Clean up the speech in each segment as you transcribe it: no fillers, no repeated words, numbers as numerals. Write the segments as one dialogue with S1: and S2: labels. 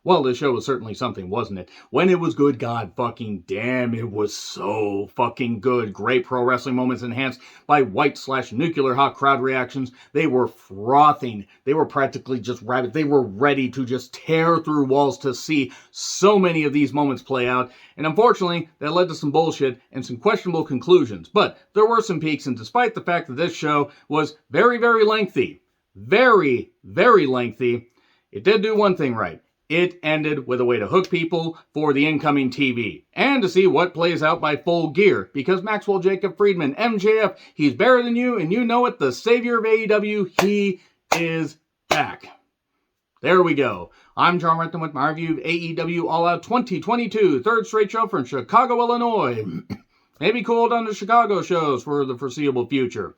S1: Well, this show was certainly something, wasn't it? When it was good, god fucking damn, it was so fucking good. Great pro wrestling moments enhanced by white/nuclear hot crowd reactions. They were frothing. They were practically just rabid. They were ready to just tear through walls to see so many of these moments play out. And unfortunately, that led to some bullshit and some questionable conclusions. But there were some peaks, and despite the fact that this show was very, very lengthy, very, very lengthy, it did do one thing right. It ended with a way to hook people for the incoming TV and to see what plays out by Full Gear, because Maxwell Jacob Friedman, MJF, he's better than you, and you know it, the savior of AEW, he is back. There we go. I'm John Renton with my review of AEW All Out 2022, third straight show from Chicago, Illinois. Maybe cool down to Chicago shows for the foreseeable future.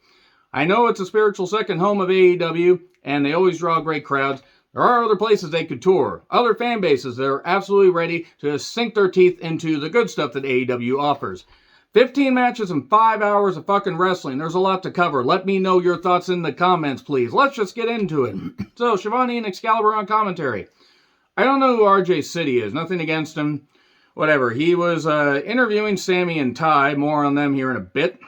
S1: I know it's a spiritual second home of AEW, and they always draw great crowds. There are other places they could tour, other fan bases that are absolutely ready to sink their teeth into the good stuff that AEW offers. 15 matches and 5 hours of fucking wrestling. There's a lot to cover. Let me know your thoughts in the comments, please. Let's just get into it. So, Shivani and Excalibur on commentary. I don't know who RJ City is. Nothing against him. Whatever. He was interviewing Sammy and Ty. More on them here in a bit.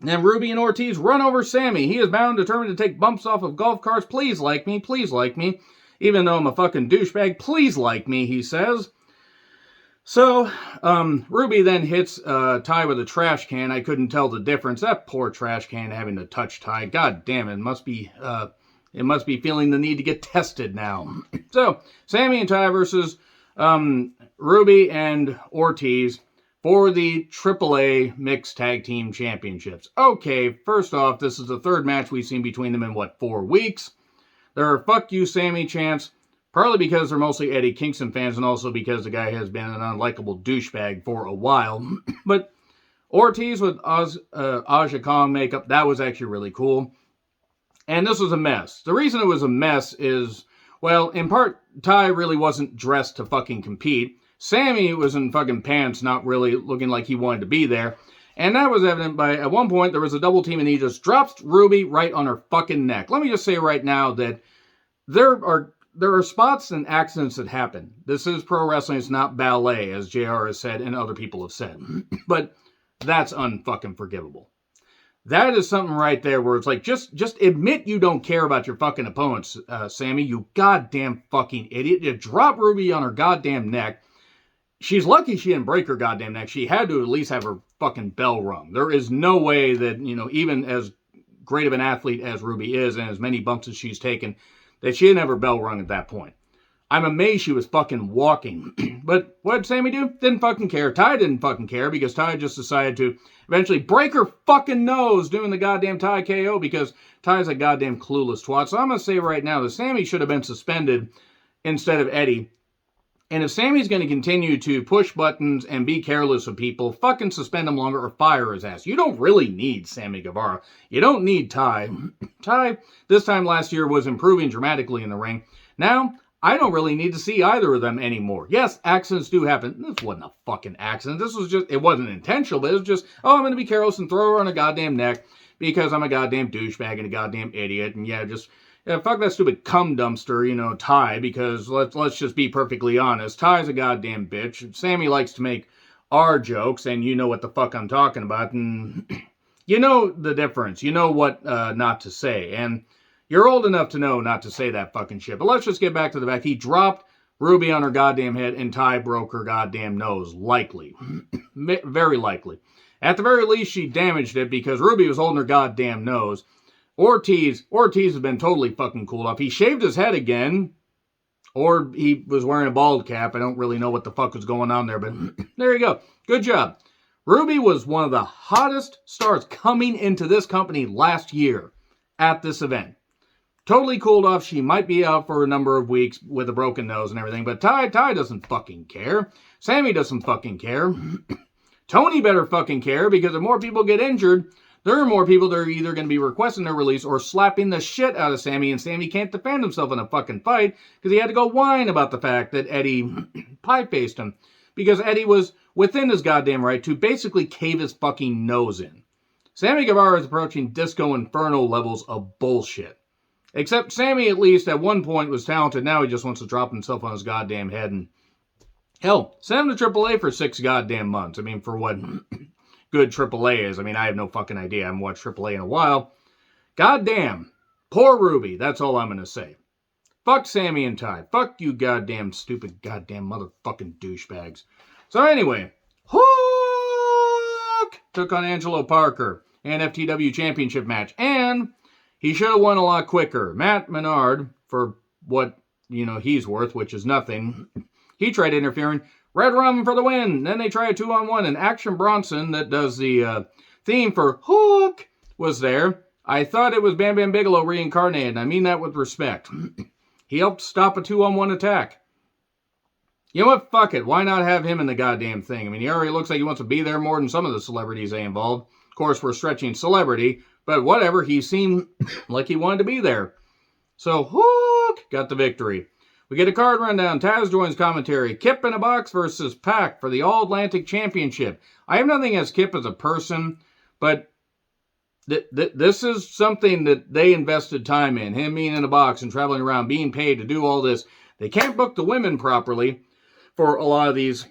S1: And Ruby and Ortiz run over Sammy. He is bound, determined to take bumps off of golf carts. Please like me. Please like me. Even though I'm a fucking douchebag, please like me, he says. So, Ruby then hits Ty with a trash can. I couldn't tell the difference. That poor trash can having to touch Ty. God damn it. It must be feeling the need to get tested now. So, Sammy and Ty versus Ruby and Ortiz for the AAA Mixed Tag Team Championships. Okay, first off, this is the third match we've seen between them in, 4 weeks? There are fuck you Sammy chants, partly because they're mostly Eddie Kingston fans, and also because the guy has been an unlikable douchebag for a while. But Ortiz with Aja Kong makeup, that was actually really cool. And this was a mess. The reason it was a mess is, well, in part, Ty really wasn't dressed to fucking compete. Sammy was in fucking pants, not really looking like he wanted to be there. And that was evident by, at one point, there was a double team and he just drops Ruby right on her fucking neck. Let me just say right now that there are spots and accidents that happen. This is pro wrestling, it's not ballet, as JR has said and other people have said. But that's unfucking forgivable. That is something right there where it's like, just admit you don't care about your fucking opponents, Sammy, you goddamn fucking idiot. You drop Ruby on her goddamn neck. She's lucky she didn't break her goddamn neck. She had to at least have her fucking bell rung. There is no way that, even as great of an athlete as Ruby is and as many bumps as she's taken, that she didn't have her bell rung at that point. I'm amazed she was fucking walking. But what did Sammy do? Didn't fucking care. Ty didn't fucking care because Ty just decided to eventually break her fucking nose doing the goddamn Ty KO because Ty's a goddamn clueless twat. So I'm going to say right now that Sammy should have been suspended instead of Eddie. And if Sammy's going to continue to push buttons and be careless with people, fucking suspend him longer or fire his ass. You don't really need Sammy Guevara. You don't need Ty. Ty, this time last year, was improving dramatically in the ring. Now, I don't really need to see either of them anymore. Yes, accidents do happen. This wasn't a fucking accident. This was just, it wasn't intentional, but it was just, I'm going to be careless and throw her on a goddamn neck because I'm a goddamn douchebag and a goddamn idiot. And yeah, fuck that stupid cum dumpster, Ty, because let's just be perfectly honest. Ty's a goddamn bitch. Sammy likes to make our jokes, and you know what the fuck I'm talking about, and you know the difference. You know what not to say, and you're old enough to know not to say that fucking shit. But let's just get back to the fact. He dropped Ruby on her goddamn head, and Ty broke her goddamn nose. Likely. Very likely. At the very least, she damaged it because Ruby was holding her goddamn nose. Ortiz has been totally fucking cooled off. He shaved his head again, or he was wearing a bald cap. I don't really know what the fuck was going on there, but there you go. Good job. Ruby was one of the hottest stars coming into this company last year at this event. Totally cooled off. She might be out for a number of weeks with a broken nose and everything, but Ty doesn't fucking care. Sammy doesn't fucking care. Tony better fucking care, because if more people get injured, there are more people that are either going to be requesting their release or slapping the shit out of Sammy, and Sammy can't defend himself in a fucking fight because he had to go whine about the fact that Eddie pie-faced him because Eddie was within his goddamn right to basically cave his fucking nose in. Sammy Guevara is approaching Disco Inferno levels of bullshit. Except Sammy, at least, at one point was talented. Now he just wants to drop himself on his goddamn head and... Hell, send him to AAA for 6 goddamn months. I mean, for what good AAA is. I mean, I have no fucking idea. I haven't watched AAA in a while. Goddamn. Poor Ruby. That's all I'm going to say. Fuck Sammy and Ty. Fuck you goddamn stupid goddamn motherfucking douchebags. So anyway, Hook took on Angelo Parker in FTW Championship match. And he should have won a lot quicker. Matt Menard, for what, he's worth, which is nothing, he tried interfering. Red Rum for the win. Then they try a 2-on-1. And Action Bronson, that does the theme for Hook, was there. I thought it was Bam Bam Bigelow reincarnated. And I mean that with respect. He helped stop a 2-on-1 attack. You know what? Fuck it. Why not have him in the goddamn thing? I mean, he already looks like he wants to be there more than some of the celebrities they involved. Of course, we're stretching celebrity. But whatever. He seemed like he wanted to be there. So Hook got the victory. We get a card rundown. Taz joins commentary. Kip in a box versus Pac for the All-Atlantic Championship. I have nothing against Kip as a person, but this is something that they invested time in. Him being in a box and traveling around, being paid to do all this. They can't book the women properly for a lot of these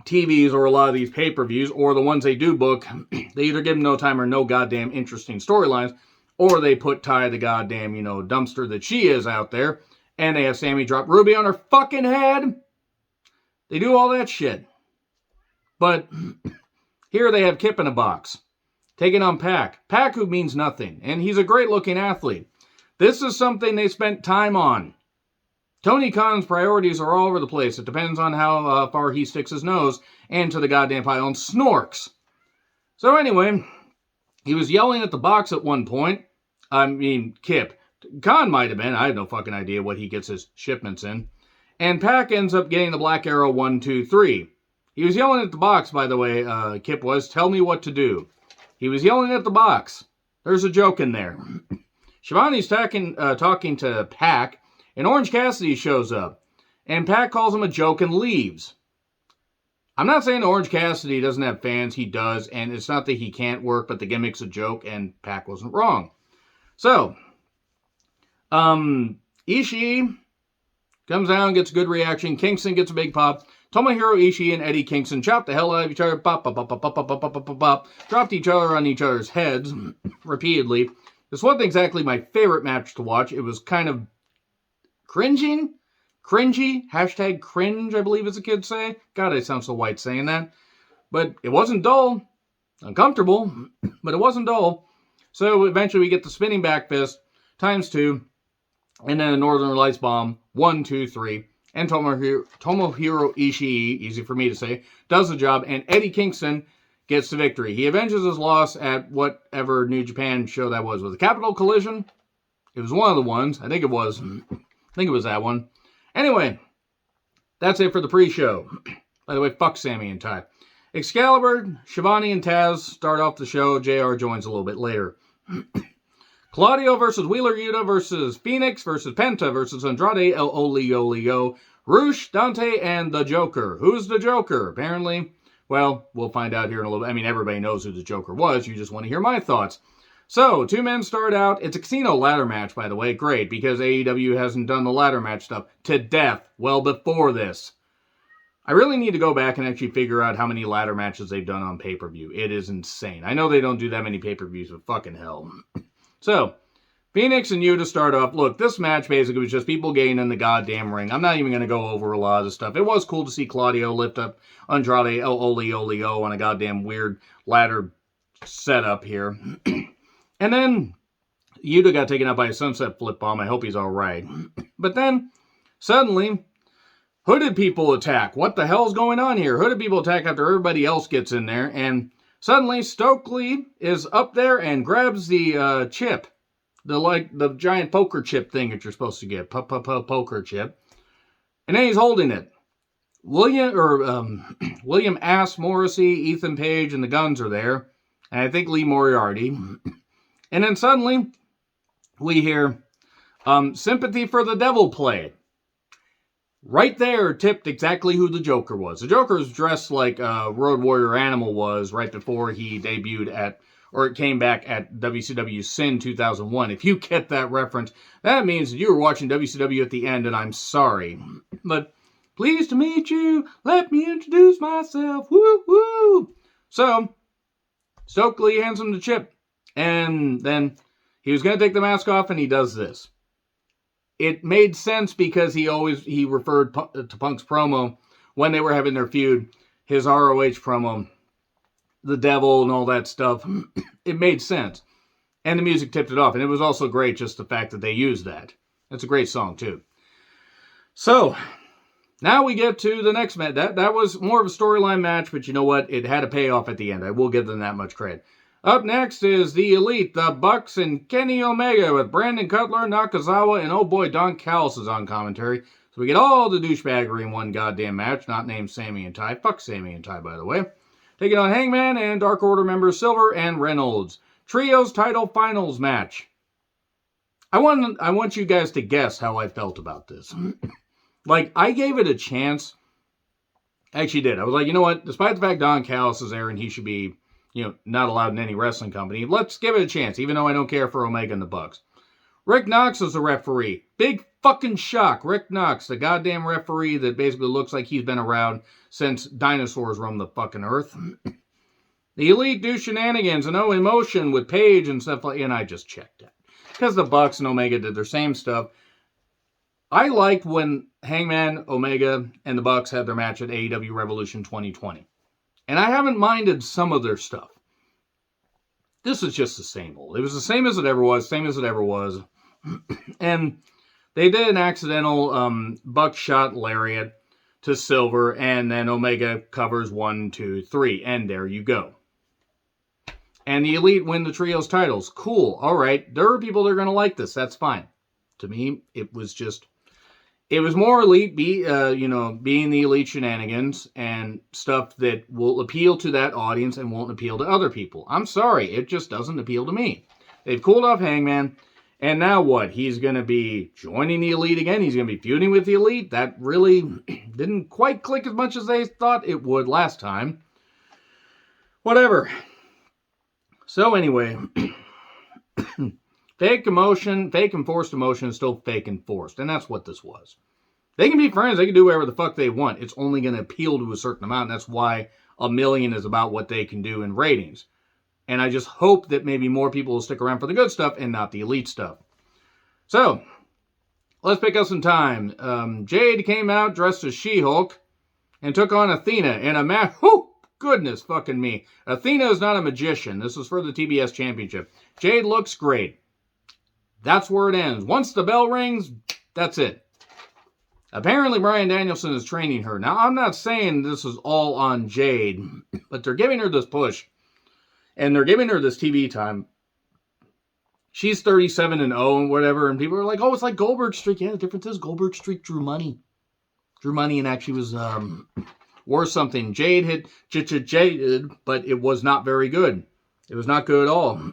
S1: TVs or a lot of these pay-per-views, or the ones they do book. They either give them no time or no goddamn interesting storylines, or they put Ty the goddamn, dumpster that she is out there. And they have Sammy drop Ruby on her fucking head. They do all that shit. But here they have Kip in a box. Taking on Pac. Pac, who means nothing. And he's a great looking athlete. This is something they spent time on. Tony Khan's priorities are all over the place. It depends on how far he sticks his nose into the goddamn pile and snorks. So anyway, he was yelling at the box at one point. I mean, Kip. Khan might have been. I have no fucking idea what he gets his shipments in. And Pac ends up getting the Black Arrow 1, 2, 3. He was yelling at the box, by the way, Kip was. Tell me what to do. He was yelling at the box. There's a joke in there. Shivani's talking to Pac, and Orange Cassidy shows up. And Pac calls him a joke and leaves. I'm not saying Orange Cassidy doesn't have fans. He does. And it's not that he can't work, but the gimmick's a joke, and Pac wasn't wrong. So... Ishii comes out, gets a good reaction. Kingston gets a big pop. Tomohiro Ishii and Eddie Kingston chop the hell out of each other. Pop, pop, pop, pop, pop, pop, pop, pop, pop, pop. Dropped each other on each other's heads repeatedly. This wasn't exactly my favorite match to watch. It was kind of cringy. Hashtag cringe, I believe as the kids say. God, I sound so white saying that. But it wasn't dull. Uncomfortable, but it wasn't dull. So eventually we get the spinning back fist times 2. And then a Northern Lights bomb, 1, 2, 3. And Tomohiro Ishii, easy for me to say, does the job. And Eddie Kingston gets the victory. He avenges his loss at whatever New Japan show that was. Was it Capital Collision? It was one of the ones. I think it was that one. Anyway, that's it for the pre-show. By the way, fuck Sammy and Ty. Excalibur, Shivani, and Taz start off the show. JR joins a little bit later. Claudio versus Wheeler Yuta versus Phoenix versus Penta versus Andrade El Olio, Roosh, Dante, and the Joker. Who's the Joker? Apparently, well, we'll find out here in a little bit. I mean, everybody knows who the Joker was. You just want to hear my thoughts. So, 2 men start out. It's a casino ladder match, by the way. Great, because AEW hasn't done the ladder match stuff to death well before this. I really need to go back and actually figure out how many ladder matches they've done on pay-per-view. It is insane. I know they don't do that many pay-per-views, but fucking hell. So, Phoenix and Yuta start off. Look, this match basically was just people getting in the goddamn ring. I'm not even going to go over a lot of the stuff. It was cool to see Claudio lift up Andrade El Olio on a goddamn weird ladder setup here. And then Yuta got taken out by a sunset flip bomb. I hope he's alright. But then, suddenly, hooded people attack. What the hell's going on here? Hooded people attack after everybody else gets in there. And suddenly, Stokely is up there and grabs the chip. The giant poker chip thing that you're supposed to get. Poker chip. And then he's holding it. William Ass Morrissey, Ethan Page, and the Guns are there. And I think Lee Moriarty. And then suddenly, we hear Sympathy for the Devil play. Right there tipped exactly who the Joker was. The Joker was dressed like Road Warrior Animal was right before he debuted at or it came back at WCW Sin 2001. If you get that reference, that means you were watching WCW at the end, and I'm sorry. But pleased to meet you. Let me introduce myself. Woo woo. So Stokely hands him the chip, and then he was going to take the mask off, and he does this. It made sense because he referred to Punk's promo when they were having their feud, his ROH promo, the devil and all that stuff. It made sense. And the music tipped it off. And it was also great, just the fact that they used that. It's a great song, too. So, now we get to the next match. That was more of a storyline match, but you know what? It had a payoff at the end. I will give them that much credit. Up next is the Elite, the Bucks, and Kenny Omega with Brandon Cutler, Nakazawa, and oh boy, Don Callis is on commentary. So we get all the douchebaggery in one goddamn match, not named Sammy and Ty. Fuck Sammy and Ty, by the way. Taking on Hangman and Dark Order members Silver and Reynolds. Trios title finals match. I want you guys to guess how I felt about this. Like, I gave it a chance. I actually did. I was like, you know what? Despite the fact Don Callis is there and he should be, not allowed in any wrestling company, let's give it a chance, even though I don't care for Omega and the Bucks. Rick Knox is the referee. Big fucking shock. Rick Knox, the goddamn referee that basically looks like he's been around since dinosaurs roamed the fucking earth. The Elite do shenanigans and emotion with Paige and stuff like that, and I just checked that. Because the Bucks and Omega did their same stuff. I liked when Hangman, Omega, and the Bucks had their match at AEW Revolution 2020. And I haven't minded some of their stuff. This is just the same old. It was the same as it ever was, And they did an accidental buckshot lariat to Silver, and then Omega covers 1, 2, 3, and there you go. And the Elite win the trios titles. Cool. All right. There are people that are going to like this. That's fine. To me, it was more Elite, being the Elite shenanigans and stuff that will appeal to that audience and won't appeal to other people. I'm sorry. It just doesn't appeal to me. They've cooled off Hangman. And now what? He's going to be joining the Elite again. He's going to be feuding with the Elite. That really didn't quite click as much as they thought it would last time. Whatever. So anyway, fake emotion, fake and forced emotion is still fake and forced. And that's what this was. They can be friends. They can do whatever the fuck they want. It's only going to appeal to a certain amount. And that's why 1 million is about what they can do in ratings. And I just hope that maybe more people will stick around for the good stuff and not the Elite stuff. So, let's pick up some time. Jade came out dressed as She-Hulk and took on Athena in a match. Whoo! Goodness fucking me. Athena is not a magician. This is for the TBS Championship. Jade looks great. That's where it ends. Once the bell rings, that's it. Apparently, Bryan Danielson is training her. Now, I'm not saying this is all on Jade, but they're giving her this push. And they're giving her this TV time. She's 37-0 and whatever. And people are like, oh, it's like Goldberg's streak. Yeah, the difference is Goldberg's streak drew money. Drew money and actually was worth something. Jade had jaded, but it was not very good. It was not good at all.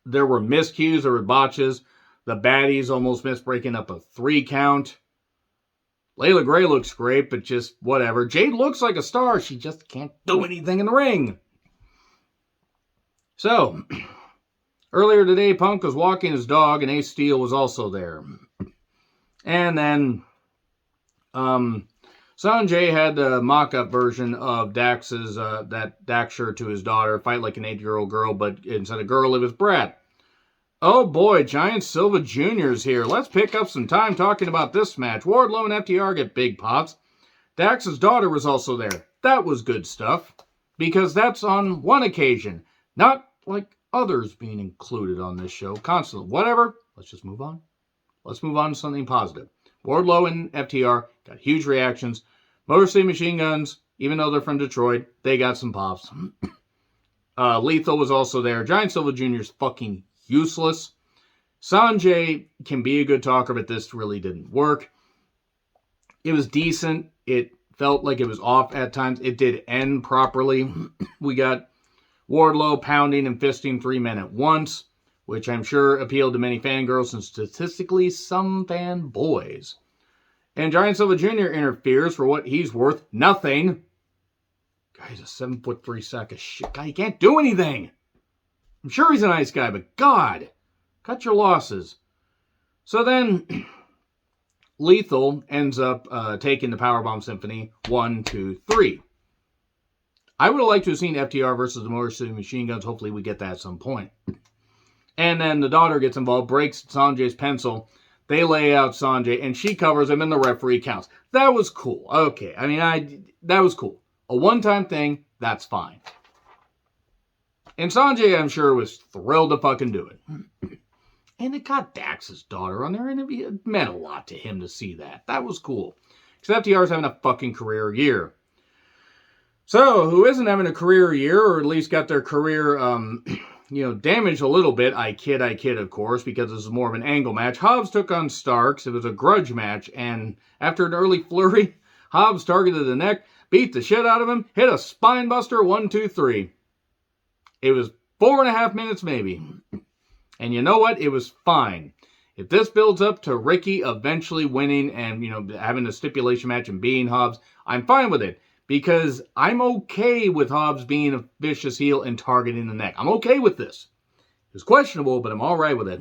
S1: There were miscues. There were botches. The baddies almost missed breaking up a 3 count. Layla Gray looks great, but just whatever. Jade looks like a star. She just can't do anything in the ring. So, earlier today, Punk was walking his dog, and Ace Steel was also there. And then, Sanjay had a mock-up version of Dax's, that Dax shirt to his daughter, fight like an 8-year-old girl, but instead of girl, it was brat. Oh boy, Giant Silva Jr. is here. Let's pick up some time talking about this match. Wardlow and FTR get big pops. Dax's daughter was also there. That was good stuff. Because that's on one occasion. Not like others being included on this show constantly. Whatever. Let's just move on. Let's move on to something positive. Wardlow and FTR got huge reactions. Motor City Machine Guns, even though they're from Detroit, they got some pops. Lethal was also there. Giant Silva Jr. is fucking useless. Sanjay can be a good talker, but this really didn't work. It was decent. It felt like it was off at times. It did end properly. We got Wardlow pounding and fisting 3 men at once, which I'm sure appealed to many fangirls and statistically some fanboys. And Giant Silva Jr. interferes for what he's worth. Nothing. Guy's a 7'3" sack of shit. Guy, he can't do anything. I'm sure he's a nice guy, but God, cut your losses. So then, Lethal ends up taking the Powerbomb Symphony 1, 2, 3. I would have liked to have seen FTR versus the Motor City Machine Guns. Hopefully we get that at some point. And then the daughter gets involved, breaks Sanjay's pencil. They lay out Sanjay, and she covers him, and the referee counts. That was cool. Okay, I mean, that was cool. A one-time thing, that's fine. And Sanjay, I'm sure, was thrilled to fucking do it. And it got Dax's daughter on there, and it meant a lot to him to see that. That was cool. Because FTR's having a fucking career year. So, who isn't having a career year, or at least got their career, damaged a little bit, I kid, of course, because this is more of an angle match. Hobbs took on Starks. It was a grudge match, and after an early flurry, Hobbs targeted the neck, beat the shit out of him, hit a spine buster, 1, 2, 3. It was 4.5 minutes, maybe. And you know what? It was fine. If this builds up to Ricky eventually winning and, having a stipulation match and beating Hobbs, I'm fine with it. Because I'm okay with Hobbs being a vicious heel and targeting the neck. I'm okay with this. It was questionable, but I'm all right with it.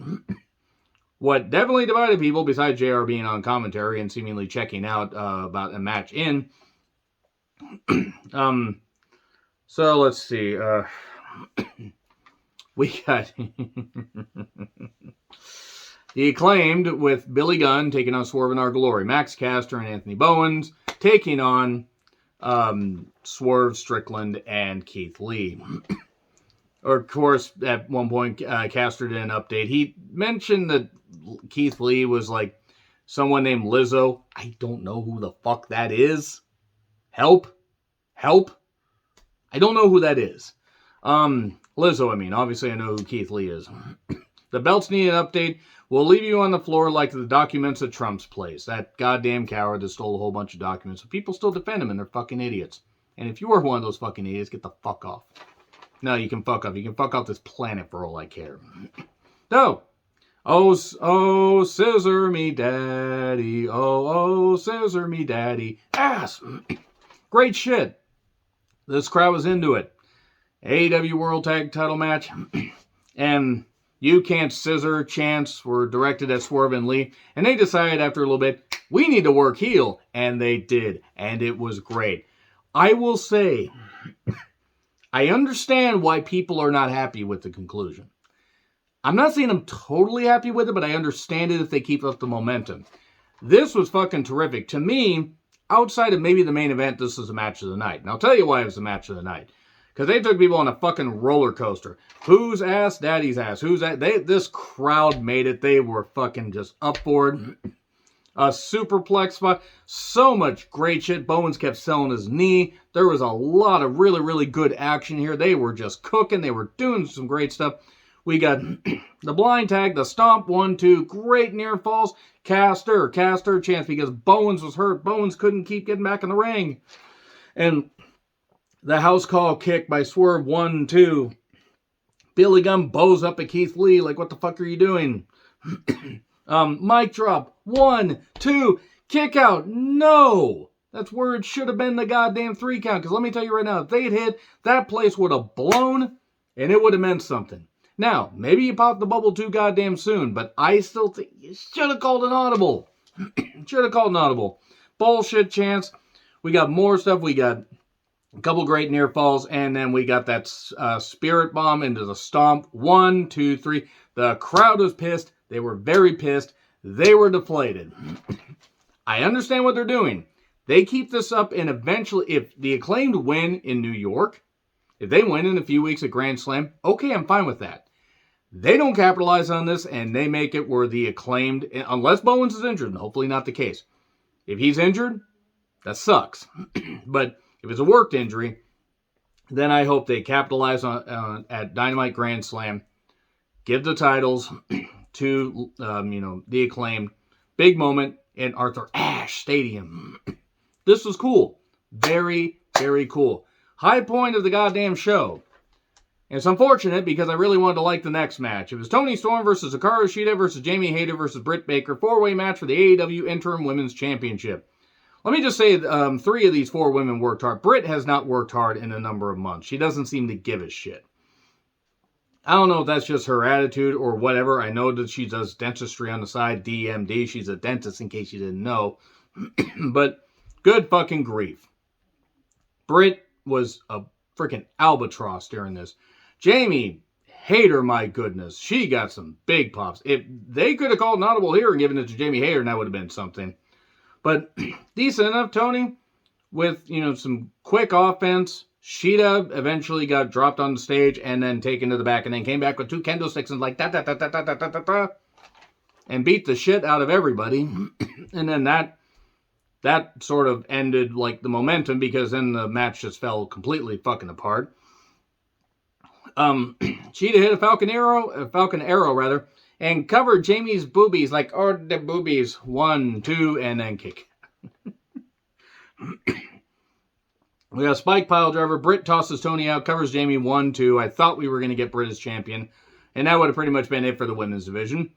S1: What definitely divided people, besides JR being on commentary and seemingly checking out about a match in. So let's see. We got The Acclaimed with Billy Gunn taking on Swerve in Our Glory. Max Caster and Anthony Bowens taking on Swerve, Strickland, and Keith Lee. Of course, at one point, Caster did an update. He mentioned that Keith Lee was like someone named Lizzo. I don't know who the fuck that is. Help. I don't know who that is. Lizzo, I mean. Obviously, I know who Keith Lee is. The belts need an update. We'll leave you on the floor like the documents at Trump's place. That goddamn coward that stole a whole bunch of documents. But people still defend him, and they're fucking idiots. And if you are one of those fucking idiots, get the fuck off. No, you can fuck off. You can fuck off this planet for all I care. So, oh, scissor me daddy. Oh, scissor me daddy. Ass. Great shit. This crowd was into it. AEW World Tag Title match. And You Can't Scissor chants were directed at Swerve and Lee. And they decided after a little bit, we need to work heel. And they did. And it was great. I will say, I understand why people are not happy with the conclusion. I'm not saying I'm totally happy with it, but I understand it if they keep up the momentum. This was fucking terrific. To me, outside of maybe the main event, this is the match of the night. And I'll tell you why it was the match of the night. Because they took people on a fucking roller coaster. Whose ass? Daddy's ass. Who's that? This crowd made it. They were fucking just up for it. A superplex spot. So much great shit. Bowens kept selling his knee. There was a lot of really, really good action here. They were just cooking. They were doing some great stuff. We got the blind tag, the stomp, 1, 2, great near falls. Caster chance because Bowens was hurt. Bowens couldn't keep getting back in the ring. And the house call kick by Swerve, 1, 2. Billy Gunn bows up at Keith Lee like, what the fuck are you doing? Mic drop, 1, 2, kick out. No! That's where it should have been the goddamn 3 count. Because let me tell you right now, if they had hit, that place would have blown and it would have meant something. Now, maybe you popped the bubble too goddamn soon, but I still think you should have called an audible. Bullshit chance. We got more stuff. We got a couple great near falls, and then we got that spirit bomb into the stomp. 1, 2, 3. The crowd was pissed. They were very pissed. They were deflated. I understand what they're doing. They keep this up, and eventually, if the Acclaimed win in New York, if they win in a few weeks at Grand Slam, okay, I'm fine with that. They don't capitalize on this, and they make it where the Acclaimed, unless Bowens is injured, and hopefully not the case. If he's injured, that sucks. But if it's a worked injury, then I hope they capitalize on at Dynamite Grand Slam, give the titles to the Acclaimed. Big moment in Arthur Ashe Stadium. This was cool. Very, very cool. High point of the goddamn show. And it's unfortunate because I really wanted to like the next match. It was Toni Storm versus Hikaru Shida versus Jamie Hayter versus Britt Baker. 4-way match for the AEW Interim Women's Championship. Let me just say, 3 of these 4 women worked hard. Britt has not worked hard in a number of months. She doesn't seem to give a shit. I don't know if that's just her attitude or whatever. I know that she does dentistry on the side, DMD. She's a dentist, in case you didn't know. But good fucking grief. Britt was a freaking albatross during this. Jamie Hayter, my goodness. She got some big pops. If they could have called an audible here and given it to Jamie Hayter, that would have been something. But decent enough, Tony, with, some quick offense. Sheeta eventually got dropped on the stage and then taken to the back and then came back with 2 kendo sticks and like da and beat the shit out of everybody. And then that sort of ended like the momentum because then the match just fell completely fucking apart. Sheeta hit a Falcon Arrow, and covered Jamie's boobies like, the boobies. 1, 2, and then kick. We got a spike pile driver. Britt tosses Tony out, covers Jamie 1, 2. I thought we were going to get Britt as champion, and that would have pretty much been it for the women's division.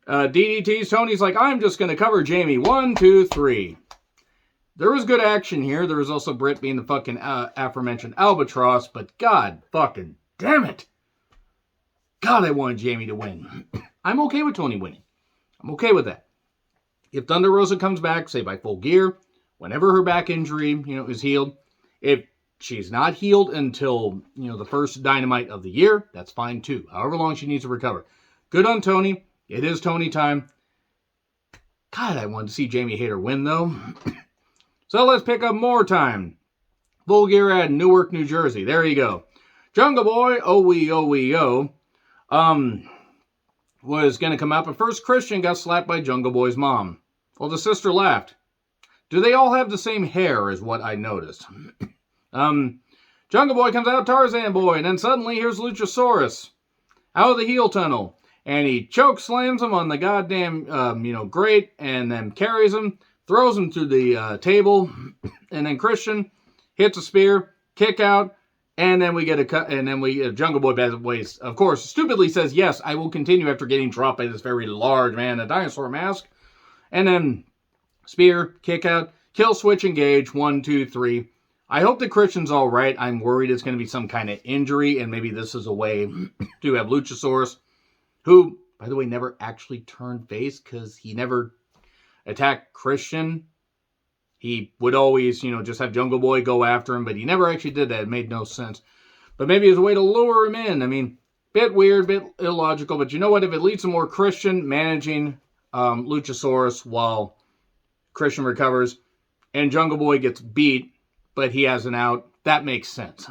S1: DDTs. Tony's like, I'm just going to cover Jamie 1, 2, 3. There was good action here. There was also Britt being the fucking aforementioned albatross, but god fucking damn it. God, I wanted Jamie to win. I'm okay with Tony winning. I'm okay with that. If Thunder Rosa comes back, say by Full Gear, whenever her back injury, is healed, if she's not healed until, the first Dynamite of the year, that's fine too. However long she needs to recover. Good on Tony. It is Tony time. God, I wanted to see Jamie Hayter win, though. So let's pick up more time. Full Gear at Newark, New Jersey. There you go. Jungle Boy, was going to come out, but first Christian got slapped by Jungle Boy's mom. Well, the sister laughed. Do they all have the same hair is what I noticed. Jungle Boy comes out, Tarzan Boy, and then suddenly here's Luchasaurus out of the heel tunnel. And he choke slams him on the goddamn, grate, and then carries him, throws him through the table, and then Christian hits a spear, kick out, and then we get a cut, and then Jungle Boy, of course, stupidly says, yes, I will continue after getting dropped by this very large man in a dinosaur mask. And then spear, kick out, kill switch, engage, 1, 2, 3. I hope that Christian's all right. I'm worried it's going to be some kind of injury, and maybe this is a way to have Luchasaurus, who, by the way, never actually turned face because he never attacked Christian. He would always, just have Jungle Boy go after him, but he never actually did that. It made no sense. But maybe it's a way to lure him in. I mean, bit weird, bit illogical, but you know what? If it leads to more Christian managing Luchasaurus while Christian recovers and Jungle Boy gets beat, but he has an out, that makes sense.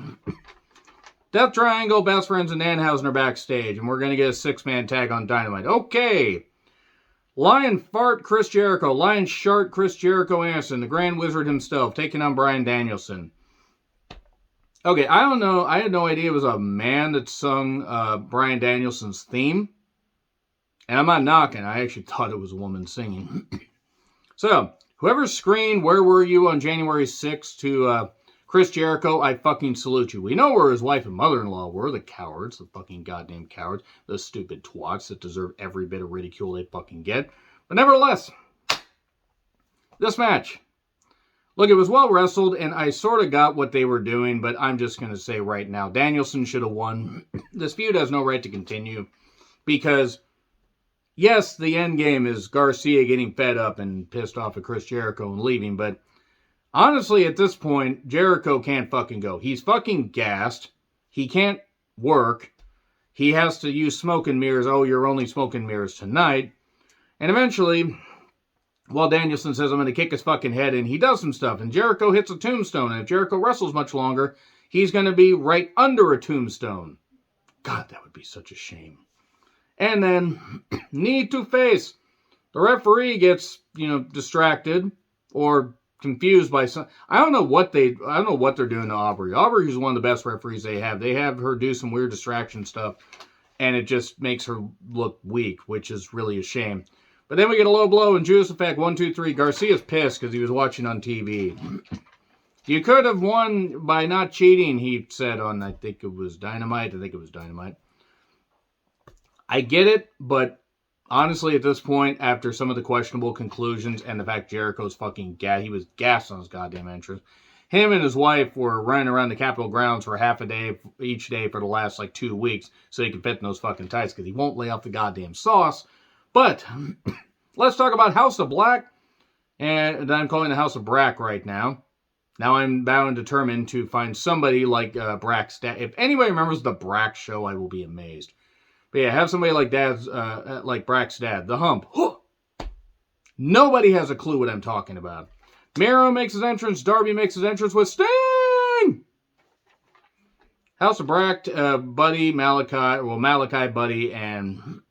S1: Death Triangle, Best Friends, and Danhausen are backstage, and we're going to get a 6-man tag on Dynamite. Okay. Lion Fart Chris Jericho, Lion Shart Chris Jericho Anderson, the Grand Wizard himself, taking on Bryan Danielson. Okay, I don't know. I had no idea it was a man that sung Bryan Danielson's theme. And I'm not knocking. I actually thought it was a woman singing. So, whoever screened Where Were You on January 6th to Chris Jericho, I fucking salute you. We know where his wife and mother-in-law were, the cowards, the fucking goddamn cowards, the stupid twats that deserve every bit of ridicule they fucking get. But nevertheless, this match. Look, it was well wrestled, and I sort of got what they were doing, but I'm just going to say right now, Danielson should have won. This feud has no right to continue, because, yes, the end game is Garcia getting fed up and pissed off at Chris Jericho and leaving, but honestly, at this point, Jericho can't fucking go. He's fucking gassed. He can't work. He has to use smoke and mirrors. Oh, you're only smoke and mirrors tonight. And eventually, while Danielson says, I'm going to kick his fucking head in, he does some stuff. And Jericho hits a tombstone. And if Jericho wrestles much longer, he's going to be right under a tombstone. God, that would be such a shame. And then, knee to face. The referee gets, distracted or confused by some. I don't know what they're doing to Aubrey. Aubrey is one of the best referees they have. They have her do some weird distraction stuff, and it just makes her look weak, which is really a shame. But then we get a low blow and Judas Effect 1, 2, 3. Garcia's pissed because he was watching on TV. You could have won by not cheating, he said on, I think it was Dynamite. I get it, but honestly, at this point, after some of the questionable conclusions and the fact Jericho's fucking he was gassed on his goddamn entrance, him and his wife were running around the Capitol grounds for half a day each day for the last 2 weeks so he could fit in those fucking tights because he won't lay off the goddamn sauce. But let's talk about House of Black, and I'm calling the House of Brack right now. Now I'm bound and determined to find somebody like Brack's dad. If anybody remembers the Brack show, I will be amazed. But yeah, have somebody like like Brack's dad, the Hump. Nobody has a clue what I'm talking about. Miro makes his entrance. Darby makes his entrance with Sting. House of Brack, Buddy, Malachi, Buddy, and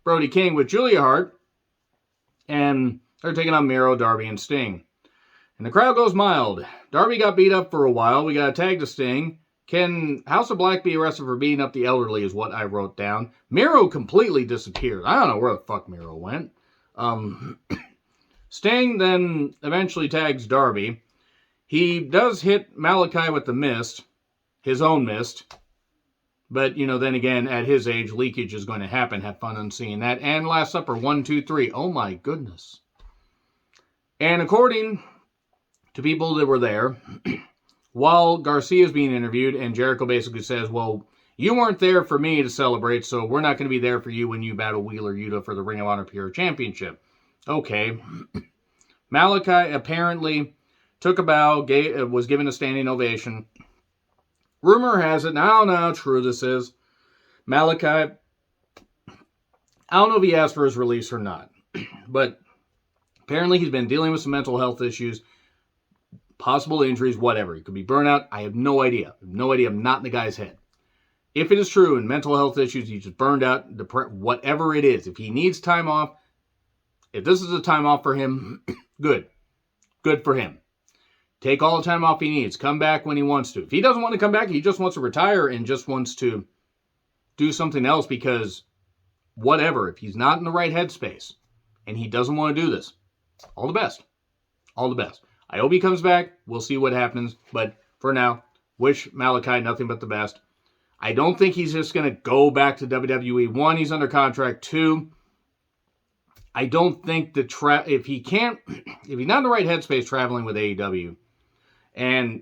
S1: Brody King with Julia Hart. And they're taking on Miro, Darby, and Sting. And the crowd goes mild. Darby got beat up for a while. We got a tag to Sting. Can House of Black be arrested for beating up the elderly is what I wrote down. Miro completely disappeared. I don't know where the fuck Miro went. Sting then eventually tags Darby. He does hit Malachi with the mist. His own mist. But, then again, at his age, leakage is going to happen. Have fun on seeing that. And Last Supper, 1, 2, 3. Oh my goodness. And according to people that were there, while Garcia is being interviewed, and Jericho basically says, well, you weren't there for me to celebrate, so we're not going to be there for you when you battle Wheeler Yuta for the Ring of Honor Pure Championship. Okay. Malachi apparently took a bow, was given a standing ovation. Rumor has it, now I don't know how true this is, Malachi, I don't know if he asked for his release or not, but apparently he's been dealing with some mental health issues, possible injuries, whatever. It could be burnout. I have no idea. I'm not in the guy's head. If it is true and mental health issues, he's just burned out, whatever it is. If he needs time off, if this is a time off for him, good. Good for him. Take all the time off he needs. Come back when he wants to. If he doesn't want to come back, he just wants to retire and just wants to do something else because whatever. If he's not in the right headspace and he doesn't want to do this, all the best. All the best. I hope he comes back. We'll see what happens. But for now, wish Malachi nothing but the best. I don't think he's just going to go back to WWE. 1, he's under contract. 2, I don't think if he's not in the right headspace traveling with AEW and,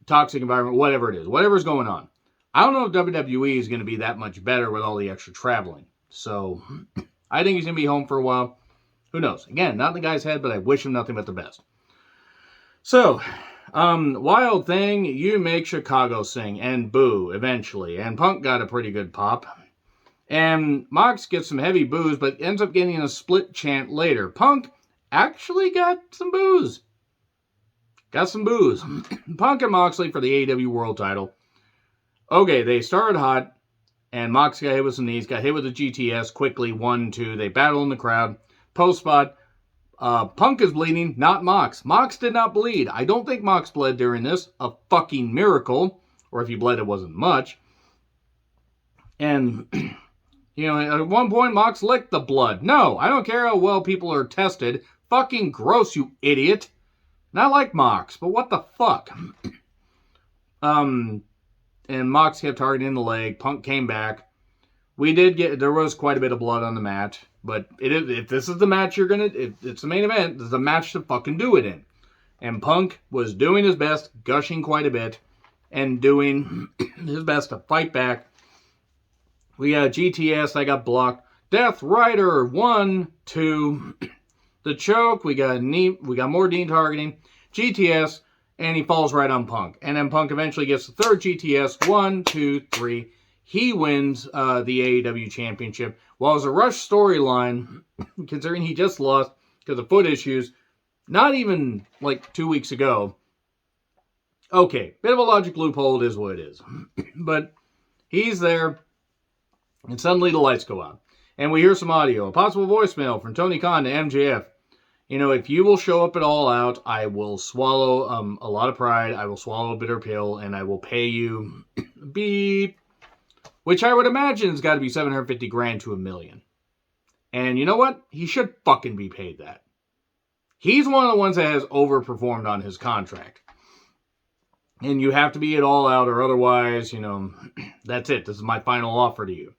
S1: toxic environment, whatever it is, whatever's going on, I don't know if WWE is going to be that much better with all the extra traveling. So I think he's going to be home for a while. Who knows? Again, not in the guy's head, but I wish him nothing but the best. So, Wild Thing, you make Chicago sing and boo eventually. And Punk got a pretty good pop. And Mox gets some heavy boos, but ends up getting a split chant later. Punk actually got some boos. Got some boos. Punk and Moxley for the AEW World title. Okay, they started hot, and Mox got hit with some knees, got hit with a GTS quickly, 1, 2. They battle in the crowd. Post spot. Punk is bleeding, not Mox. Mox did not bleed. I don't think Mox bled during this. A fucking miracle. Or if he bled, it wasn't much. And, at one point, Mox licked the blood. No, I don't care how well people are tested. Fucking gross, you idiot. Not like Mox, but what the fuck? And Mox kept targeting the leg. Punk came back. There was quite a bit of blood on the mat. But if this is the match if it's the main event, this is the match to fucking do it in. And Punk was doing his best, gushing quite a bit, and doing his best to fight back. We got GTS, that got blocked. Death Rider, 1, 2. The choke, we got more Dean targeting. GTS, and he falls right on Punk. And then Punk eventually gets the third GTS, 1, 2, 3. He wins the AEW Championship. While it was a rush storyline, considering he just lost because of foot issues, not even 2 weeks ago. Okay, bit of a logic loophole, it is what it is. But he's there, and suddenly the lights go out. And we hear some audio, a possible voicemail from Tony Khan to MJF. If you will show up at All Out, I will swallow a lot of pride, I will swallow a bitter pill, and I will pay you beep. Which I would imagine has got to be $750,000 to $1 million. And you know what? He should fucking be paid that. He's one of the ones that has overperformed on his contract. And you have to be at All Out or otherwise, that's it. This is my final offer to you.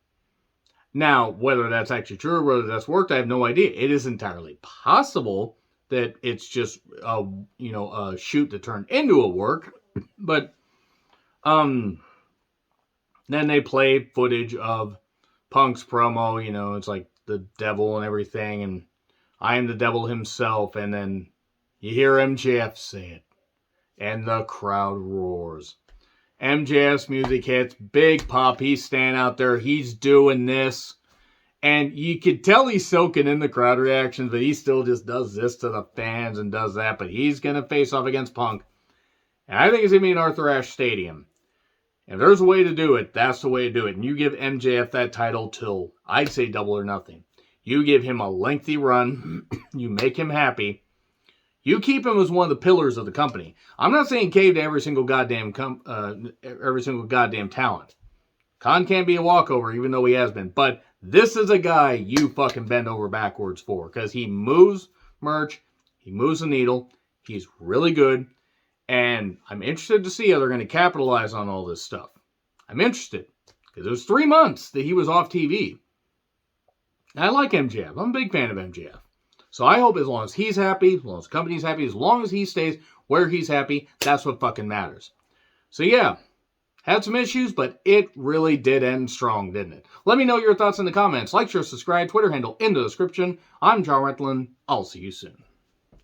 S1: Now, whether that's actually true or whether that's worked, I have no idea. It is entirely possible that it's just a shoot that turned into a work, but then they play footage of Punk's promo. It's like the devil and everything, and I am the devil himself, and then you hear MJF say it, and the crowd roars. MJF's music hits, big pop, he's standing out there, he's doing this, and you could tell he's soaking in the crowd reactions, but he still just does this to the fans and does that, but he's going to face off against Punk, and I think it's going to be in Arthur Ashe Stadium. If there's a way to do it, that's the way to do it, and you give MJF that title till, I'd say, Double or Nothing. You give him a lengthy run, you make him happy, you keep him as one of the pillars of the company. I'm not saying cave to every single goddamn talent. Khan can't be a walkover, even though he has been. But this is a guy you fucking bend over backwards for. Because he moves merch. He moves the needle. He's really good. And I'm interested to see how they're going to capitalize on all this stuff. I'm interested. Because it was 3 months that he was off TV. And I like MJF. I'm a big fan of MJF. So I hope as long as he's happy, as long as the company's happy, as long as he stays where he's happy, that's what fucking matters. So yeah, had some issues, but it really did end strong, didn't it? Let me know your thoughts in the comments. Like, share, subscribe, Twitter handle in the description. I'm John Retlin. I'll see you soon.